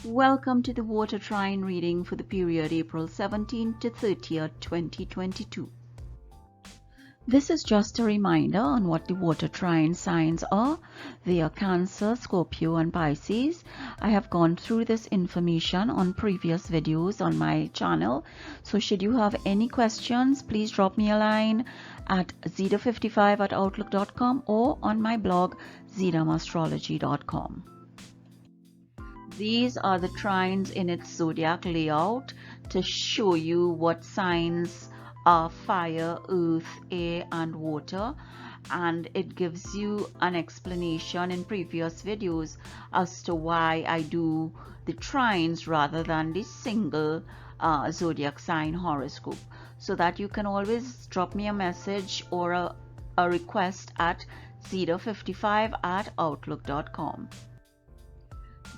Welcome to the Water Trine reading for the period April 17th to 30th, 2022. This is just a reminder on what the Water Trine signs are. They are Cancer, Scorpio and Pisces. I have gone through this information on previous videos on my channel. So should you have any questions, please drop me a line at zeta55@outlook.com or on my blog zedamostrology.com. These are the trines in its zodiac layout to show you what signs are fire, earth, air and water, and it gives you an explanation in previous videos as to why I do the trines rather than the single zodiac sign horoscope, so that you can always drop me a message or a request at zeta55@outlook.com.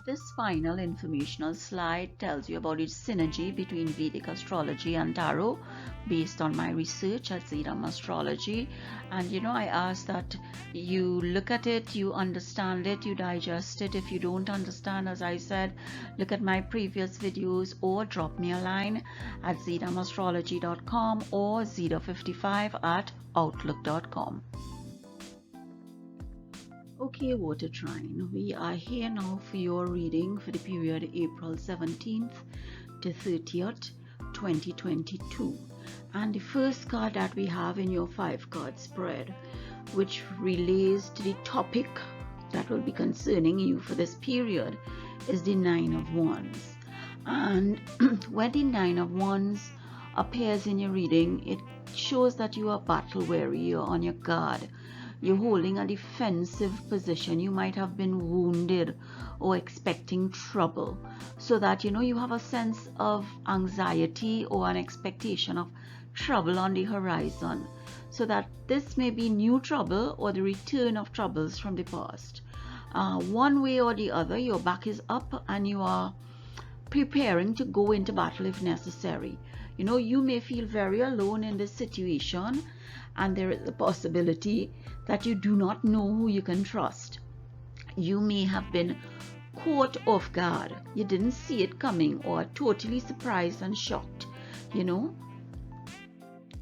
This final informational slide tells you about its synergy between Vedic astrology and tarot based on my research at Zeta Astrology. And I ask that you look at it, you understand it, you digest it. If you don't understand, as I said, look at my previous videos or drop me a line at zedamostrology.com or zeta55@outlook.com. Okay, Water Trine, we are here now for your reading for the period April 17th to 30th, 2022. And the first card that we have in your 5-card spread, which relates to the topic that will be concerning you for this period, is the 9 of Wands. And when the 9 of Wands appears in your reading, it shows that you are battle weary, you're on your guard. You're holding a defensive position. You might have been wounded or expecting trouble, so that you have a sense of anxiety or an expectation of trouble on the horizon, so that this may be new trouble or the return of troubles from the past. One way or the other, your back is up and you are preparing to go into battle if necessary. You may feel very alone in this situation, and there is a possibility that you do not know who you can trust. You may have been caught off guard. You didn't see it coming, or totally surprised and shocked,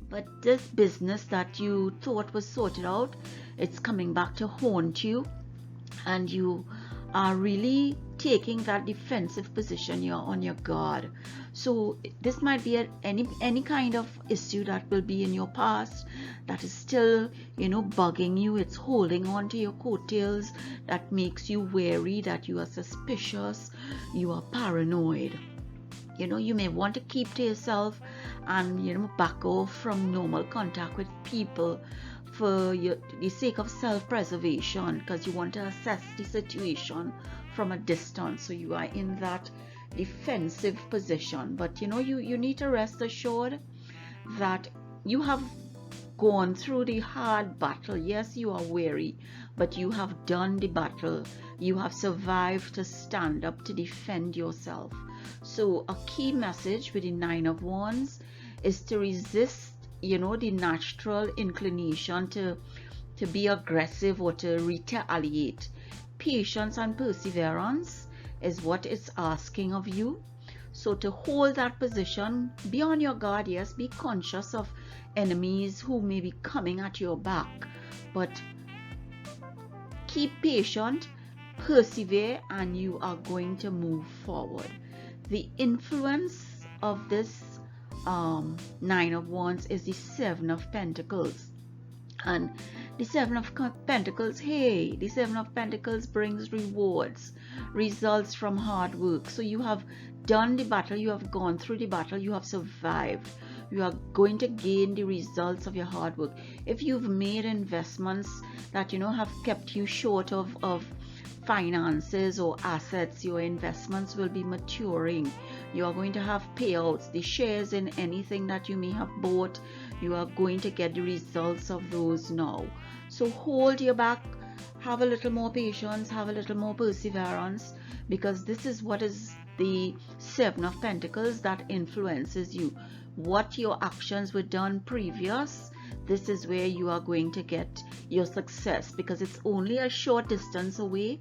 But this business that you thought was sorted out, it's coming back to haunt you, and you are really taking that defensive position. You're on your guard. So this might be any kind of issue that will be in your past that is still bugging you. It's holding on to your coattails, that makes you wary, that you are suspicious, you are paranoid. You may want to keep to yourself and back off from normal contact with people for the sake of self-preservation, because you want to assess the situation from a distance. So you are in that defensive position, but you need to rest assured that you have gone through the hard battle. Yes, you are weary, but you have done the battle. You have survived to stand up to defend yourself. So a key message with the 9 of Wands is to resist the natural inclination to be aggressive or to retaliate. Patience and perseverance is what it's asking of you. So to hold that position, be on your guard. Yes, be conscious of enemies who may be coming at your back, but keep patient, persevere, and you are going to move forward. The influence of this 9 of Wands is the 7 of Pentacles. And the 7 of Pentacles, the 7 of Pentacles brings rewards, results from hard work. So you have done the battle, you have gone through the battle, you have survived. You are going to gain the results of your hard work. If you've made investments that have kept you short of finances or assets, your investments will be maturing. You are going to have payouts. The shares in anything that you may have bought, you are going to get the results of those now. So hold your back, have a little more patience, have a little more perseverance, because this is what is the 7 of Pentacles that influences you. What your actions were done previous, this is where you are going to get your success, because it's only a short distance away.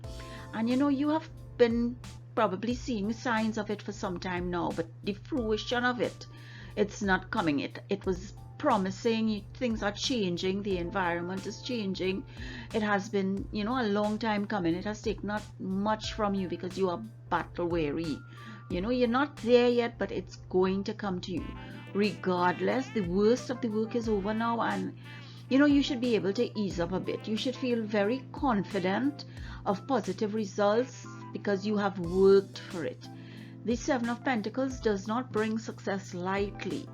And you have been probably seeing signs of it for some time now, but the fruition of it, it's not coming. It was promising. Things are changing, the environment is changing. It has been, you know, a long time coming. It has taken not much from you because you are battle weary. You know, you're not there yet, but it's going to come to you regardless. The worst of the work is over now, and you know, you should be able to ease up a bit. You should feel very confident of positive results because you have worked for it. The Seven of Pentacles does not bring success lightly.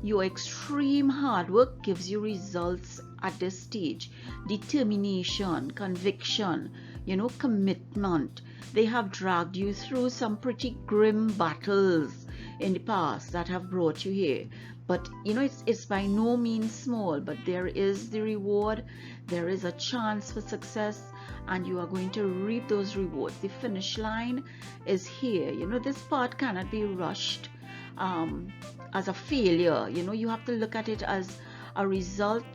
Your extreme hard work gives you results at this stage. Determination, conviction, you know, commitment. They have dragged you through some pretty grim battles in the past that have brought you here. But you know, it's by no means small, but there is the reward. There is a chance for success, and you are going to reap those rewards. The finish line is here. You know, this part cannot be rushed as a failure. You know, you have to look at it as a result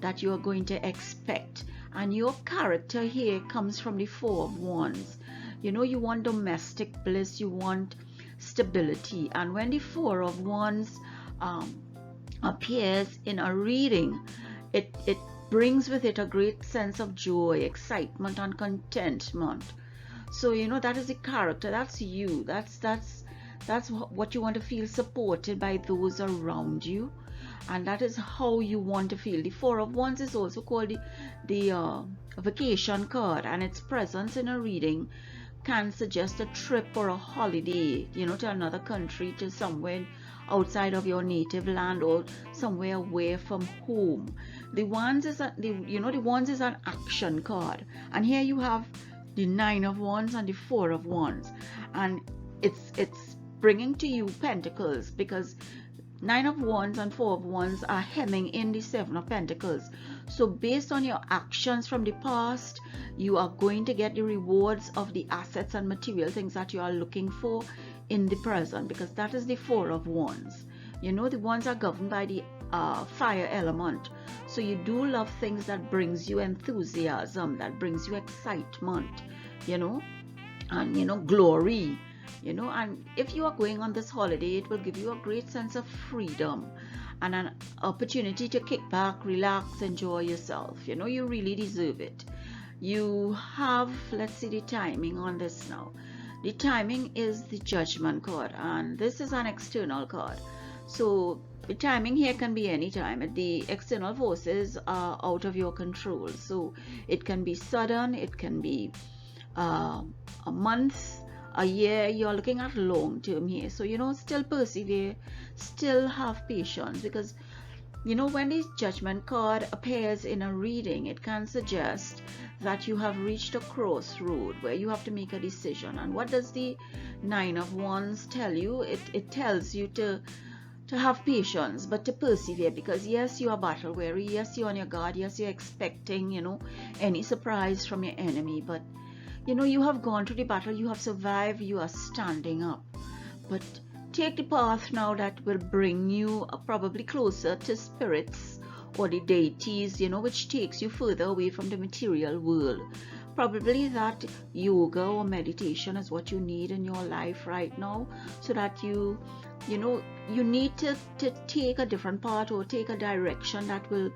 that you are going to expect. And your character here comes from the Four of Wands. You know, you want domestic bliss, you want stability. And when the Four of Wands appears in a reading, it brings with it a great sense of joy, excitement, and contentment. So you know, that is the character. That's you. That's what you want to feel, supported by those around you, and that is how you want to feel. The Four of Wands is also called the vacation card, and its presence in a reading can suggest a trip or a holiday, you know, to another country, to somewhere outside of your native land, or somewhere away from home. The Wands is the Wands is an action card, and here you have the Nine of Wands and the Four of Wands, and it's bringing to you Pentacles, because Nine of Wands and Four of Wands are hemming in the Seven of Pentacles. So based on your actions from the past, you are going to get the rewards of the assets and material things that you are looking for in the present, because that is the Four of Wands. You know, the Wands are governed by the fire element. So you do love things that brings you enthusiasm, that brings you excitement, you know, and you know, glory. You know, and if you are going on this holiday, it will give you a great sense of freedom and an opportunity to kick back, relax, enjoy yourself. You know, you really deserve it. You have, let's see the timing on this now. The timing is the Judgment card, and this is an external card. So the timing here can be any time. The external forces are out of your control. So it can be sudden, it can be a month, a year. You're looking at long term here. So you know, still persevere, still have patience, because you know, when this Judgment card appears in a reading, it can suggest that you have reached a crossroad where you have to make a decision. And what does the Nine of Wands tell you? It tells you to have patience, but to persevere, because yes, you are battle weary, yes, you're on your guard, yes, you're expecting, you know, any surprise from your enemy, but you know, you have gone through the battle, you have survived, you are standing up. But take the path now that will bring you probably closer to spirits or the deities, you know, which takes you further away from the material world. Probably that yoga or meditation is what you need in your life right now, so that you know, you need to take a different path or take a direction that will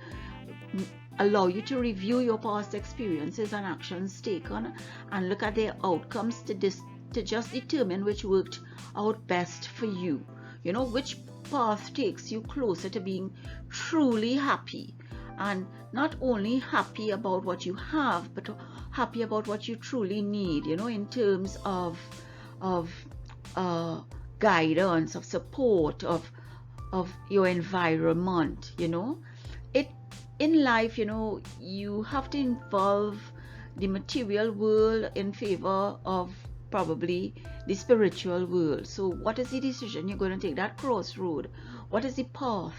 allow you to review your past experiences and actions taken and look at their outcomes to just determine which worked out best for you. You know, which path takes you closer to being truly happy, and not only happy about what you have, but happy about what you truly need, you know, in terms of guidance, of support, of your environment. You know, in life, you know, you have to involve the material world in favor of probably the spiritual world. So what is the decision you're going to take? That crossroad, what is the path?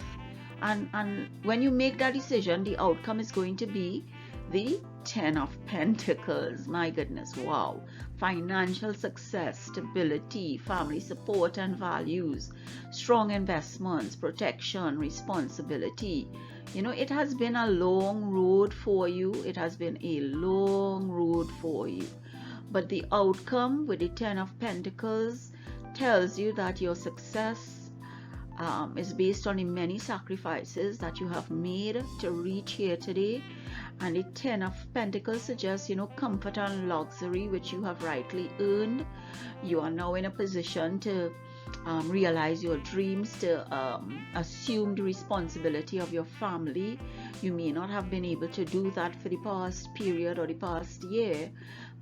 And when you make that decision, the outcome is going to be the Ten of Pentacles. My goodness, wow. Financial success, stability, family support and values, strong investments, protection, responsibility. You know, it has been a long road for you. It has been a long road for you. but the outcome with the Ten of Pentacles tells you that your success is based on the many sacrifices that you have made to reach here today. And the Ten of Pentacles suggests, you know, comfort and luxury which you have rightly earned. You are now in a position to realize your dreams, to assume the responsibility of your family. You may not have been able to do that for the past period or the past year,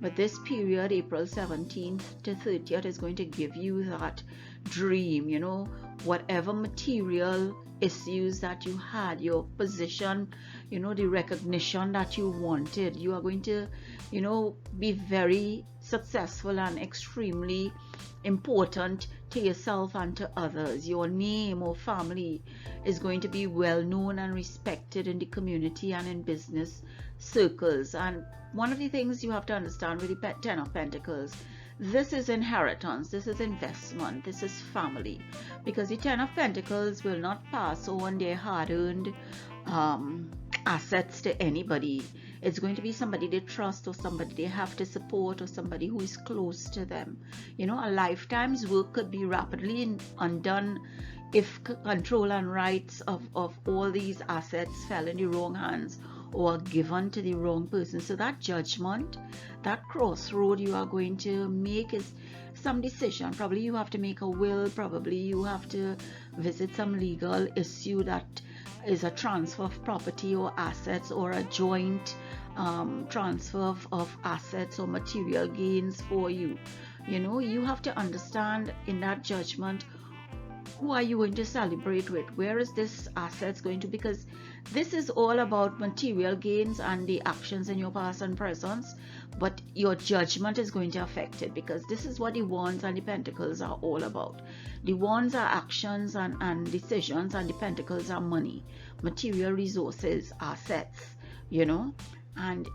but this period, April 17th to 30th, is going to give you that dream. You know, whatever material issues that you had, your position, you know, the recognition that you wanted, you are going to, you know, be very successful and extremely important to yourself and to others. Your name or family is going to be well known and respected in the community and in business circles. And one of the things you have to understand with the Ten of Pentacles, this is inheritance, this is investment, this is family, because the Ten of Pentacles will not pass on their hard-earned assets to anybody. It's going to be somebody they trust, or somebody they have to support, or somebody who is close to them. You know, a lifetime's work could be rapidly undone if control and rights of all these assets fell in the wrong hands or given to the wrong person. So that judgment, that crossroad you are going to make is some decision. Probably you have to make a will, probably you have to visit some legal issue that is a transfer of property or assets, or a joint transfer of assets or material gains for you. You know, you have to understand in that judgment, who are you going to celebrate with? Where is this assets going to? Because this is all about material gains and the actions in your past and present, but your judgment is going to affect it, because this is what the Wands and the Pentacles are all about. The Wands are actions and decisions, and the Pentacles are money, material resources, assets, you know. And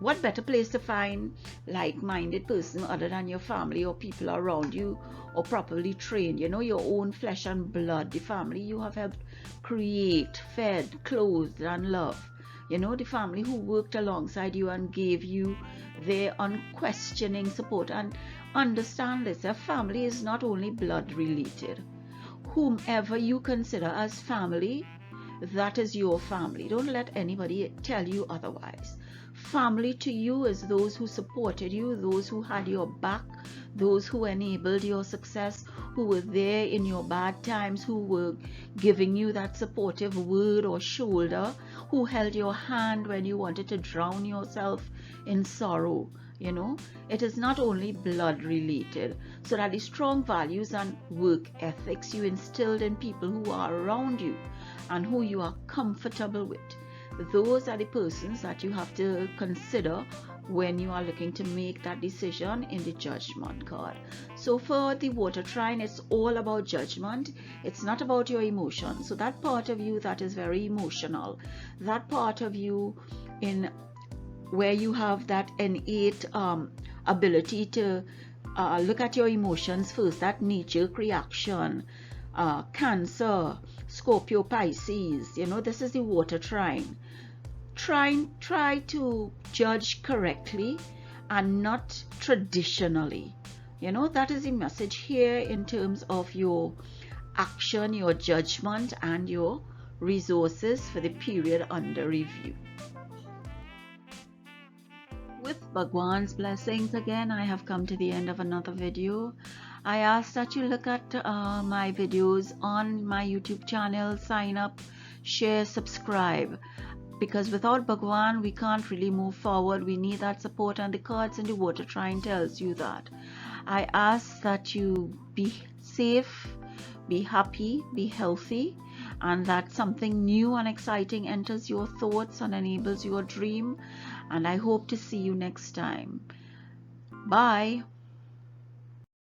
what better place to find like-minded person other than your family or people around you, or properly trained, you know, your own flesh and blood, the family you have helped create, fed, clothed and loved. You know, the family who worked alongside you and gave you their unquestioning support. And understand this, a family is not only blood related. Whomever you consider as family, that is your family. Don't let anybody tell you otherwise. Family to you is those who supported you, those who had your back, those who enabled your success, who were there in your bad times, who were giving you that supportive word or shoulder, who held your hand when you wanted to drown yourself in sorrow. You know, it is not only blood related. So that the strong values and work ethics you instilled in people who are around you and who you are comfortable with, those are the persons that you have to consider when you are looking to make that decision in the Judgment card. So for the Water Trine, it's all about judgment. It's not about your emotions. So that part of you that is very emotional, that part of you in where you have that innate ability to look at your emotions first, that knee-jerk reaction, Cancer, Scorpio, Pisces, you know, this is the Water Trine. Try to judge correctly and not traditionally. You know, that is the message here in terms of your action, your judgment and your resources for the period under review. With Bhagwan's blessings, again, I have come to the end of another video. I ask that you look at my videos on my YouTube channel, sign up, share, subscribe, because without Bhagwan we can't really move forward. We need that support, and the cards in the Water Trine tells you that. I ask that you be safe, be happy, be healthy, and that something new and exciting enters your thoughts and enables your dream. And I hope to see you next time. Bye.